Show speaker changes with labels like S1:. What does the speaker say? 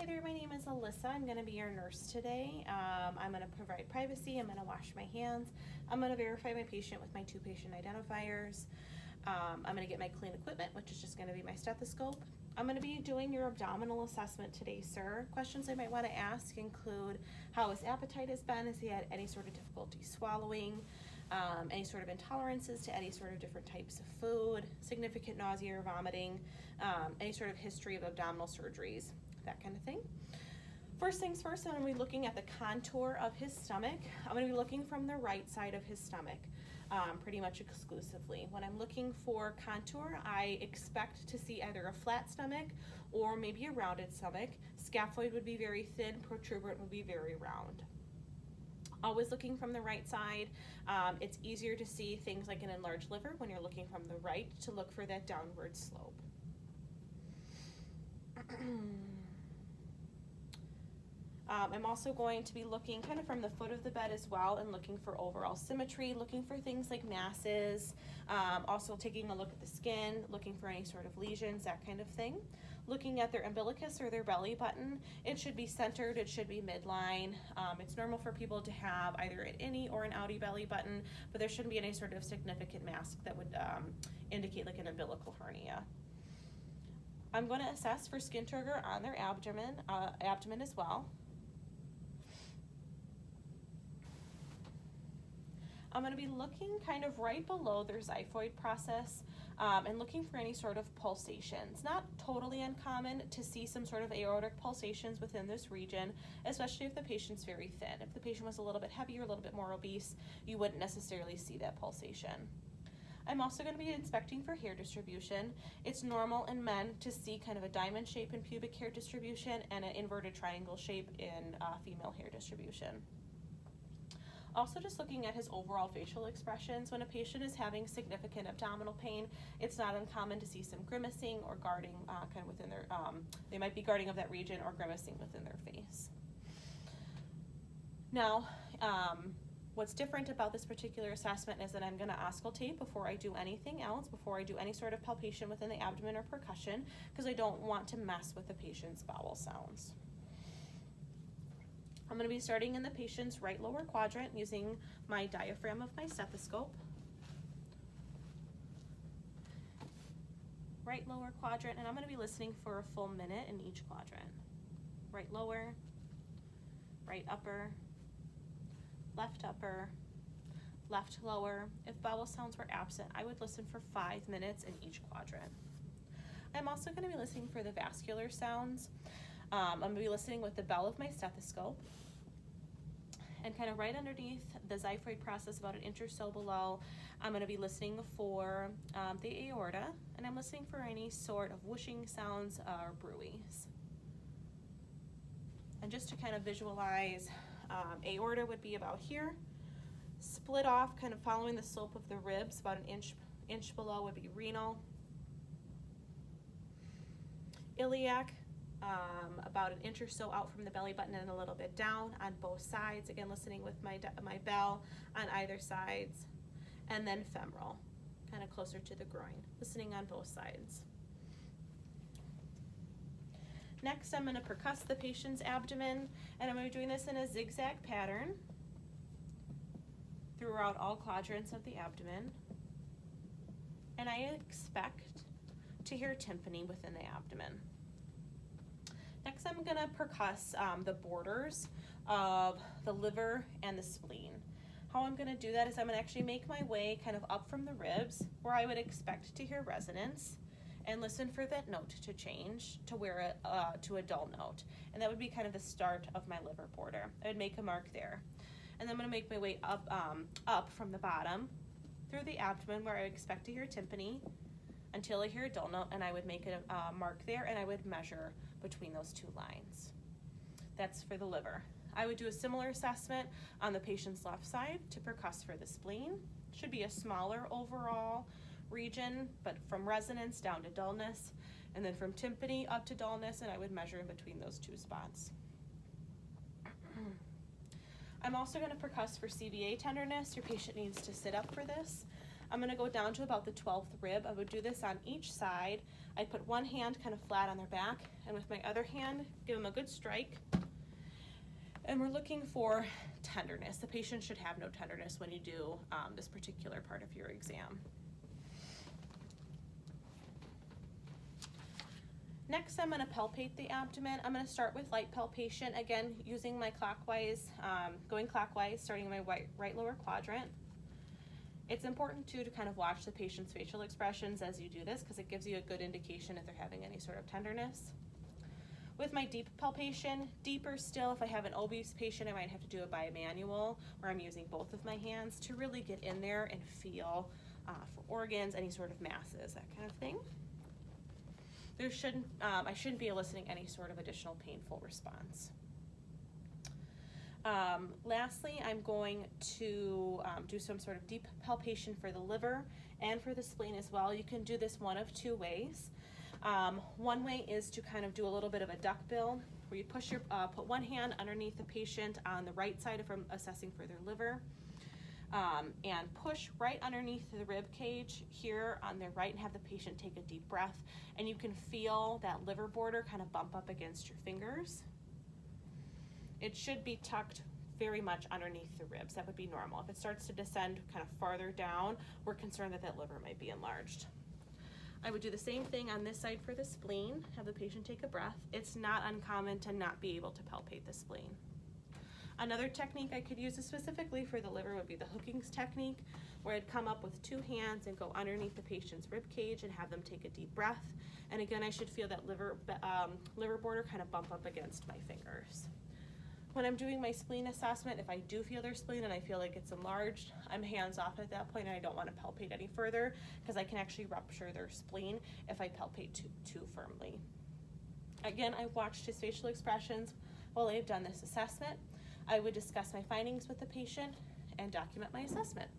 S1: there, my name is Alyssa. I'm going to be your nurse today. I'm going to provide privacy. I'm going to wash my hands. I'm going to verify my patient with my 2 patient identifiers. I'm going to get my clean equipment, which is just going to be my stethoscope. I'm going to be doing your abdominal assessment today, sir. Questions I might want to ask include how his appetite has been. Has he had any sort of difficulty swallowing? Any sort of intolerances to any sort of different types of food, significant nausea or vomiting, any sort of history of abdominal surgeries, that kind of thing. First things first, I'm going to be looking at the contour of his stomach. I'm going to be looking from the right side of his stomach, pretty much exclusively. When I'm looking for contour, I expect to see either a flat stomach or maybe a rounded stomach. Scaphoid would be very thin, protuberant would be very round. Always looking from the right side. It's easier to see things like an enlarged liver when you're looking from the right to look for that downward slope. I'm also going to be looking kind of from the foot of the bed as well and looking for overall symmetry, looking for things like masses, also taking a look at the skin, looking for any sort of lesions, that kind of thing. Looking at their umbilicus or their belly button, it should be centered, it should be midline. It's normal for people to have either an innie or an outie belly button, but there shouldn't be any sort of significant mass that would indicate like an umbilical hernia. I'm going to assess for skin turgor on their abdomen as well. I'm going to be looking kind of right below their xiphoid process and looking for any sort of pulsations. Not totally uncommon to see some sort of aortic pulsations within this region, especially if the patient's very thin. If the patient was a little bit heavier, a little bit more obese, you wouldn't necessarily see that pulsation. I'm also going to be inspecting for hair distribution. It's normal in men to see kind of a diamond shape in pubic hair distribution and an inverted triangle shape in female hair distribution. Also just looking at his overall facial expressions. When a patient is having significant abdominal pain, it's not uncommon to see some grimacing or guarding kind of within their, they might be guarding of that region or grimacing within their face. Now, what's different about this particular assessment is that I'm going to auscultate before I do anything else, before I do any sort of palpation within the abdomen or percussion, because I don't want to mess with the patient's bowel sounds. I'm going to be starting in the patient's right lower quadrant using my diaphragm of my stethoscope. Right lower quadrant, and I'm going to be listening for a full minute in each quadrant. Right lower, right upper, left upper, left lower. If bowel sounds were absent, I would listen for 5 minutes in each quadrant. I'm also going to be listening for the vascular sounds. I'm going to be listening with the bell of my stethoscope, and kind of right underneath the xiphoid process, about an inch or so below, I'm going to be listening for the aorta, and I'm listening for any sort of whooshing sounds or bruits. And just to kind of visualize, aorta would be about here, split off, kind of following the slope of the ribs, about an inch below would be renal. Iliac, about an inch or so out from the belly button and a little bit down on both sides. Again, listening with my bell on either sides. And then femoral, kind of closer to the groin, listening on both sides. Next, I'm going to percuss the patient's abdomen, and I'm going to be doing this in a zigzag pattern throughout all quadrants of the abdomen. And I expect to hear tympany within the abdomen. Next, I'm going to percuss the borders of the liver and the spleen. How I'm going to do that is I'm going to actually make my way kind of up from the ribs, where I would expect to hear resonance, and listen for that note to change to to a dull note. And that would be kind of the start of my liver border. I would make a mark there. And then I'm going to make my way up from the bottom through the abdomen, where I expect to hear tympany, until I hear a dull note, and I would make a mark there, and I would measure between those 2 lines. That's for the liver. I would do a similar assessment on the patient's left side to percuss for the spleen. Should be a smaller overall region, but from resonance down to dullness, and then from tympany up to dullness, and I would measure in between those 2 spots. I'm also going to percuss for CVA tenderness. Your patient needs to sit up for this. I'm gonna go down to about the 12th rib. I would do this on each side. I'd put one hand kind of flat on their back, and with my other hand, give them a good strike. And we're looking for tenderness. The patient should have no tenderness when you do this particular part of your exam. Next, I'm going to palpate the abdomen. I'm going to start with light palpation, again, using my clockwise, going clockwise, starting in my right lower quadrant. It's important, too, to kind of watch the patient's facial expressions as you do this, because it gives you a good indication if they're having any sort of tenderness. With my deep palpation, deeper still, if I have an obese patient, I might have to do it by manual, where I'm using both of my hands to really get in there and feel for organs, any sort of masses, that kind of thing. I shouldn't be eliciting any sort of additional painful response. Lastly, I'm going to do some sort of deep palpation for the liver and for the spleen as well. You can do this one of two ways. One way is to kind of do a little bit of a duckbill, where you push your, put one hand underneath the patient on the right side if I'm assessing for their liver, and push right underneath the rib cage here on their right and have the patient take a deep breath. And you can feel that liver border kind of bump up against your fingers. It should be tucked very much underneath the ribs. That would be normal. If it starts to descend kind of farther down, we're concerned that that liver might be enlarged. I would do the same thing on this side for the spleen, have the patient take a breath. It's not uncommon to not be able to palpate the spleen. Another technique I could use specifically for the liver would be the Hooking's technique, where I'd come up with two hands and go underneath the patient's rib cage and have them take a deep breath. And again, I should feel that liver border kind of bump up against my fingers. When I'm doing my spleen assessment, if I do feel their spleen and I feel like it's enlarged, I'm hands off at that point and I don't want to palpate any further, because I can actually rupture their spleen if I palpate too firmly. Again, I've watched his facial expressions while I've done this assessment. I would discuss my findings with the patient and document my assessment.